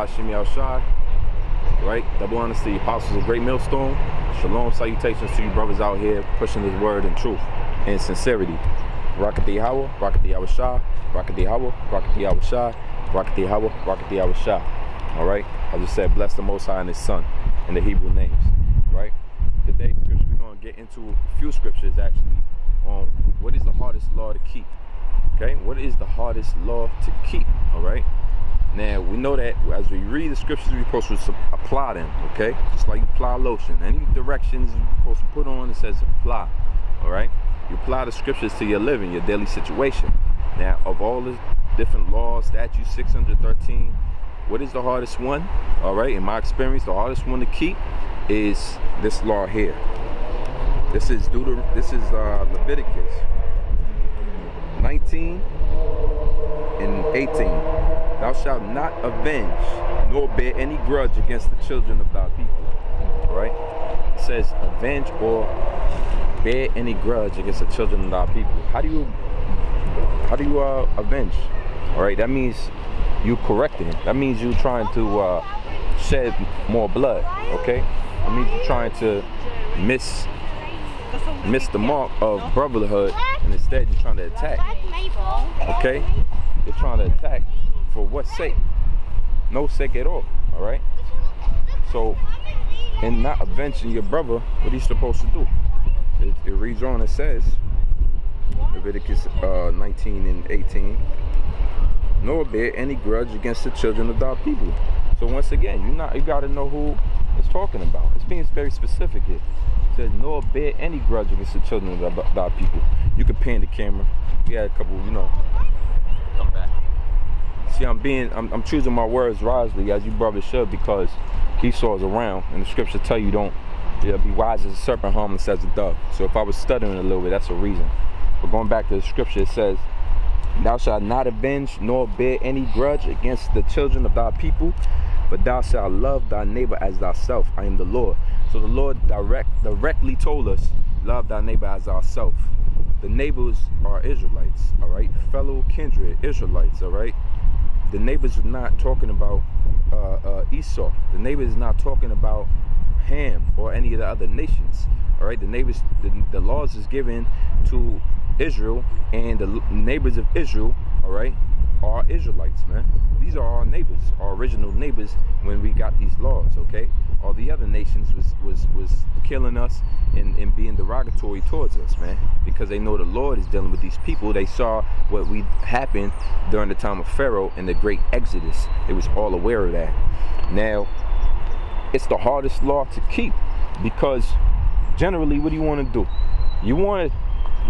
Shimmy Al-Shai, right? Double honors to the apostles of Great Millstone. Shalom, salutations to you brothers out here pushing this word in truth and sincerity. Rakati Hawa, Rakati Awashai, Rakati Hawa, Rakati Awashai, Rakati Hawa, Rakati Awashai. All right? I just said bless the Most High and His Son in the Hebrew names, right? Today's scripture, we're going to get into a few scriptures actually on what is the hardest law to keep. Okay? What is the hardest law to keep? All right? Now, we know that as we read the scriptures, we're supposed to apply them, okay? Just like you apply lotion. Any directions you're supposed to put on, it says apply, all right? You apply the scriptures to your living, your daily situation. Now, of all the different laws, statutes, 613, what is the hardest one? All right, in my experience, the hardest one to keep is this law here. This is Leviticus 19 and 18. Thou shalt not avenge nor bear any grudge against the children of thy people. All right? It says avenge or bear any grudge against the children of thy people. How do you avenge? All right, that means you correcting it. That means you trying to shed more blood. Okay? That means you're trying to miss the mark of brotherhood, and instead you're trying to attack. Okay? You're trying to attack. For what sake? No sake at all. All right. So, in not avenging your brother, what are you supposed to do? It reads on. It says, Leviticus 19 and 18. Nor bear any grudge against the children of thy people. So once again, you got to know who it's talking about. It's being very specific here. It says, nor bear any grudge against the children of thy people. You can pan the camera. We had a couple, come back. See, I'm choosing my words wisely, as you brothers should, because Esau is around, and the scriptures tell you don't be wise as a serpent, harmless as a dove. So if I was stuttering a little bit, that's a reason. But going back to the scripture, it says, thou shalt not avenge nor bear any grudge against the children of thy people, but thou shalt love thy neighbor as thyself. I am the Lord. So the Lord directly told us, love thy neighbor as thyself. The neighbors are Israelites, all right? Fellow kindred Israelites, all right? The neighbors are not talking about Esau. The neighbors is not talking about Ham or any of the other nations. All right, the laws is given to Israel, and the neighbors of Israel, all right, are Israelites, man. These are our neighbors, our original neighbors when we got these laws, okay? All the other nations was killing us and being derogatory towards us, man, because they know the Lord is dealing with these people. They saw what happened during the time of Pharaoh and the great Exodus. They was all aware of that. Now, it's the hardest law to keep, because generally, what do you want to do?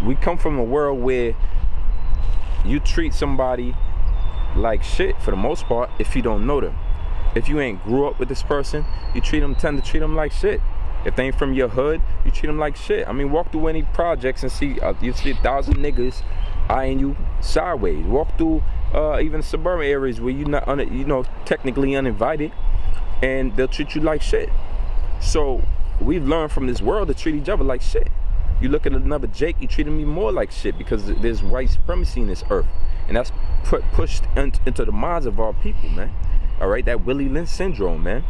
We come from a world where you treat somebody like shit for the most part if you don't know them. If you ain't grew up with this person, you tend to treat them like shit. If they ain't from your hood, you treat them like shit. I mean, walk through any projects and you see 1,000 niggas eyeing you sideways. Walk through even suburban areas where you're not, technically uninvited, and they'll treat you like shit. So we've learned from this world to treat each other like shit. You look at another Jake, you treat him even more like shit, because there's white supremacy in this earth, and that's pushed into the minds of our people, man. All right, that Willie Lynch syndrome, man.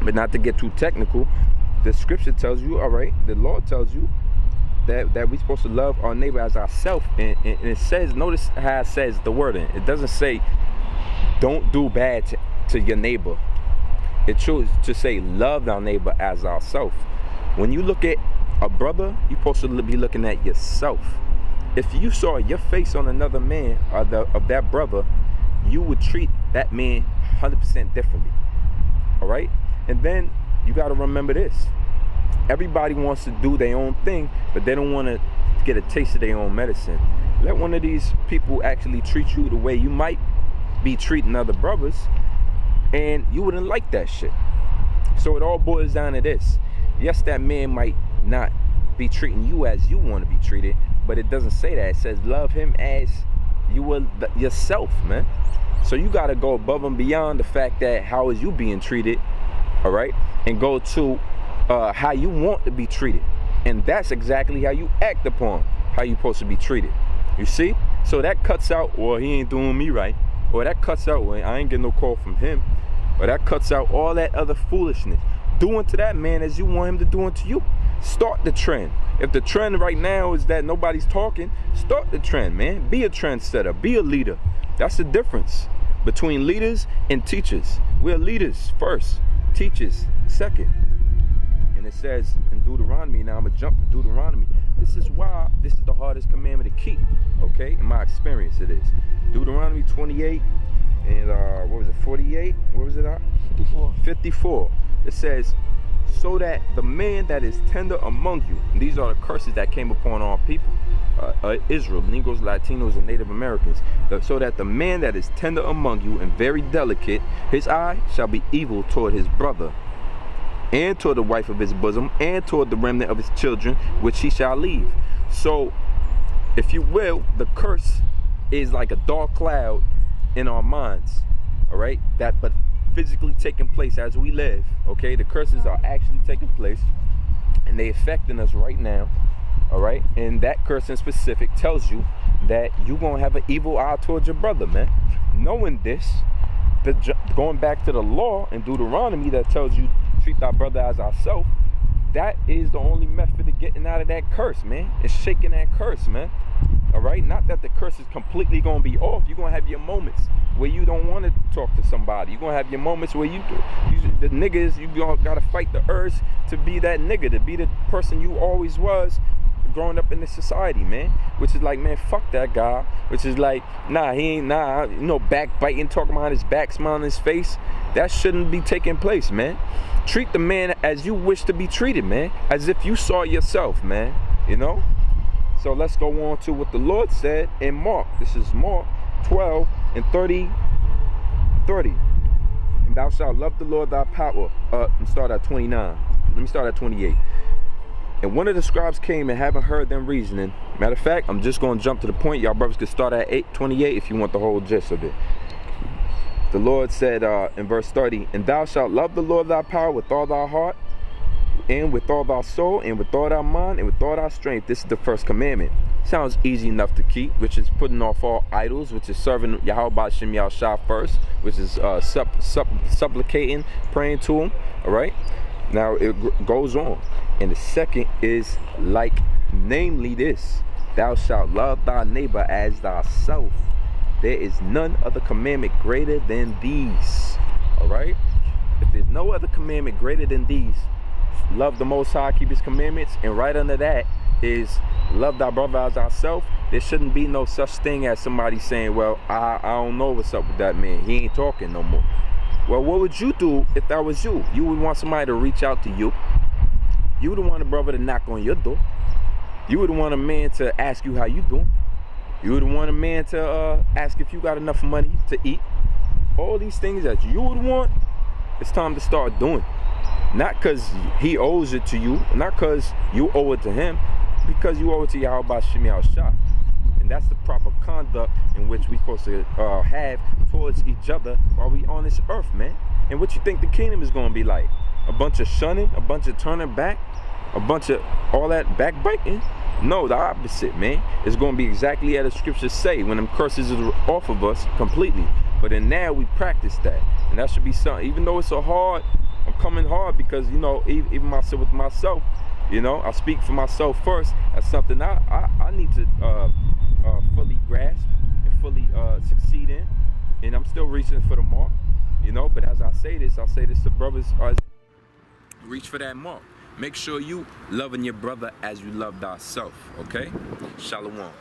But not to get too technical, the scripture tells you, all right, the law tells you that we're supposed to love our neighbor as ourselves, and it says, notice how it says the word in it. It doesn't say don't do bad to your neighbor. It chooses to say love thy neighbor as ourselves. When you look at a brother, you're supposed to be looking at yourself. If you saw your face on another man of that brother, you would treat that man 100% differently. All right? And then you got to remember this. Everybody wants to do their own thing, but they don't want to get a taste of their own medicine. Let one of these people actually treat you the way you might be treating other brothers, and you wouldn't like that shit. So it all boils down to this. Yes, that man might not be treating you as you want to be treated, but it doesn't say that. It says love him as you will yourself, man. So you got to go above and beyond the fact that how is you being treated, all right, and go to how you want to be treated. And that's exactly how you act upon how you're supposed to be treated. You see? So that cuts out, well, he ain't doing me right. Or that cuts out, well, I ain't getting no call from him. Or that cuts out all that other foolishness. Do unto that man as you want him to do unto you. Start the trend. If the trend right now is that nobody's talking, start the trend, man. Be a trendsetter. Be a leader. That's the difference between leaders and teachers. We're leaders first, teachers second. And it says in Deuteronomy, now I'm going to jump to Deuteronomy. This is why this is the hardest commandment to keep, okay? In my experience, it is. Deuteronomy 28 and, what was it, 48? What was it at? 54. 54. It says, so that the man that is tender among you, and these are the curses that came upon all people, Israel, Negroes, Latinos, and Native Americans, so that the man that is tender among you and very delicate, his eye shall be evil toward his brother, and toward the wife of his bosom, and toward the remnant of his children, which he shall leave. So, if you will, the curse is like a dark cloud in our minds, all right? But physically taking place as we live, okay? The curses are actually taking place, and they affecting us right now, all right? And that curse in specific tells you that you're gonna have an evil eye towards your brother, man. Knowing this, going back to the law in Deuteronomy that tells you treat thy brother as ourselves, that is the only method of getting out of that curse, man. It's shaking that curse, man. All right, not that the curse is completely gonna be off. You're gonna have your moments where you don't want to talk to somebody. You're gonna have your moments where the niggas, you gotta fight the urge to be that nigga, to be the person you always was growing up in this society, man. Which is like, man, fuck that guy. Which is like, nah, he ain't, nah, you know, backbiting, talking behind his back, smiling his face. That shouldn't be taking place, man. Treat the man as you wish to be treated, man. As if you saw yourself, man, you know? So let's go on to what the Lord said in Mark. This is Mark 12 and 30. And thou shalt love the Lord thy power. Let me start at 29. Let me start at 28. And one of the scribes came and having heard them reasoning. Matter of fact, I'm just going to jump to the point. Y'all brothers could start at 28 if you want the whole gist of it. The Lord said in verse 30, and thou shalt love the Lord thy power with all thy heart, and with all thy soul, and with all thy mind, and with all thy strength. This is the first commandment. Sounds easy enough to keep, which is putting off all idols, which is serving Yahweh Shem Yahushua first, which is supplicating, praying to him, all right? Now it goes on. And the second is like, namely this, thou shalt love thy neighbor as thyself. There is none other commandment greater than these, all right? If there's no other commandment greater than these, love the Most High, keep his commandments, and right under that is love thy brother as thyself. There shouldn't be no such thing as somebody saying, well, I don't know what's up with that man. He ain't talking no more. Well, what would you do if that was you? You would want somebody to reach out to you. You would want a brother to knock on your door. You would want a man to ask you how you doing. You would want a man to ask if you got enough money to eat. All these things that you would want, it's time to start doing. Not because he owes it to you, not because you owe it to him, because you owe it to Yahweh Shem Yahushua. And that's the proper conduct in which we're supposed to have towards each other while we on this earth, man. And what you think the kingdom is going to be like? A bunch of shunning, a bunch of turning back, a bunch of all that backbiting? No, the opposite, man. It's going to be exactly as the scriptures say when them curses are off of us completely. But then now we practice that. And that should be something, even though it's so hard, I'm coming hard because, you know, even myself with myself, you know, I speak for myself first. That's something I need to fully grasp and fully succeed in. And I'm still reaching for the mark, you know. But as I say this to brothers, reach for that mark. Make sure you loving your brother as you love thyself, okay? Shalom.